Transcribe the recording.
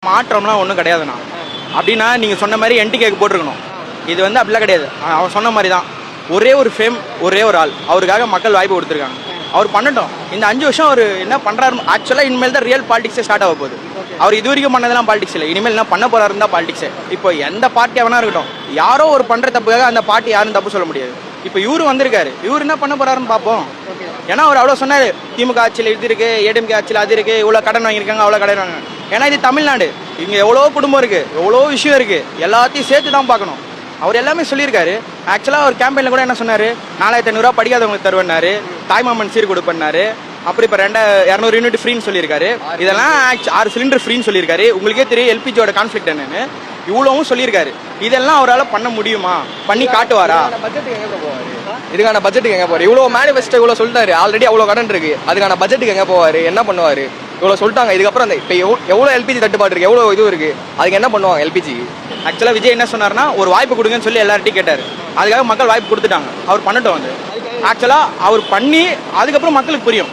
மாற்றம்லாம் ஒன்றும் கிடையாதுண்ணா. அப்படின்னா நீங்கள் சொன்ன மாதிரி என்டி கேக்கு போட்டிருக்கணும். இது வந்து அப்படிலாம் கிடையாது. அவன் சொன்ன மாதிரி தான், ஒரே ஒரு ஃபேம், ஒரே ஒரு ஆள், அவருக்காக மக்கள் வாய்ப்பு கொடுத்துருக்காங்க. அவர் பண்ணட்டும். இந்த 5 வருஷம் அவர் என்ன பண்ணுறாரு, ஆக்சுவலாக இனிமேல் தான் ரியல் பாலிடிக்ஸே ஸ்டார்ட் ஆக போகுது. அவர் இது வரைக்கும் பண்ணதெல்லாம் பாலிடிக்ஸ் இல்லை, இனிமேல் என்ன பண்ண போறாரு தான் பாலிடிக்ஸே. இப்போ எந்த பார்ட்டியாக வேணா இருக்கட்டும், யாரோ ஒரு பண்ணுற தப்புக்காக அந்த பார்ட்டி யாரும் தப்பு சொல்ல முடியாது. இப்போ இவரு வந்திருக்காரு, இவர் என்ன பண்ண போறாருன்னு பார்ப்போம். ஏன்னா அவர் அவ்வளோ சொன்னார், திமுக ஆட்சியில் இது இருக்கு, ஏடிஎம்கே ஆட்சியில் அது இருக்கு, இவ்வளோ கடன் வாங்கியிருக்காங்க, அவ்வளோ கடன் வாங்க. ஏன்னா இது தமிழ்நாடு, இங்கே எவ்வளோ குடும்பம் இருக்கு, எவ்வளோ விஷயம் இருக்கு, எல்லாத்தையும் சேர்த்து தான் பார்க்கணும். அவர் எல்லாமே சொல்லியிருக்காரு. ஆக்சுவலாக அவர் கேம்பெயினில் கூட என்ன சொன்னார், 4500 படிக்காதவங்களுக்கு தருவேன்னாரு, தாய்மாமன் சீர் கொடுப்பேன்னாரு. அப்புறம் இப்போ 200 யூனிட் ஃப்ரீன்னு சொல்லியிருக்காரு. இதெல்லாம் 6 சிலிண்டர் ஃப்ரீன்னு சொல்லியிருக்காரு. உங்களுக்கே தெரியும் எல்பிஜியோட கான்ஃப்ளிக்ட் என்னன்னு. இவ்வளவும் சொல்லியிருக்காரு. இதெல்லாம் அவரால் பண்ண முடியுமா, பண்ணி காட்டுவாரா? இதுக்கான பட்ஜெட்டுக்கு எங்கே போவார்? இவ்வளோ மேனிஃபெஸ்டோ இவ்வளோ சொல்லிட்டாரு, ஆல்ரெடி அவ்வளோ கடன் இருக்கு. அதுக்கான பட்ஜெட்டுக்கு எங்கே போவார், என்ன பண்ணுவார்? இவ்வளோ சொல்லிட்டாங்க. இதுக்கப்புறம் அந்த இப்போ எவ்வளோ எல்பிஜி தட்டுப்பாடு இருக்குது, எவ்வளோ இது இருக்குது, அதுக்கு என்ன பண்ணுவாங்க எல்பிஜி? ஆக்சுவலாக விஜய் என்ன சொன்னார்னா, ஒரு வாய்ப்பு கொடுங்கன்னு சொல்லி எல்லார்ட்டையும் கேட்டார். அதுக்காக மக்கள் வாய்ப்பு கொடுத்துட்டாங்க. அவர் பண்ணட்டும். வந்து ஆக்சுவலாக அவர் பண்ணி அதுக்கப்புறம் மக்களுக்கு புரியும்.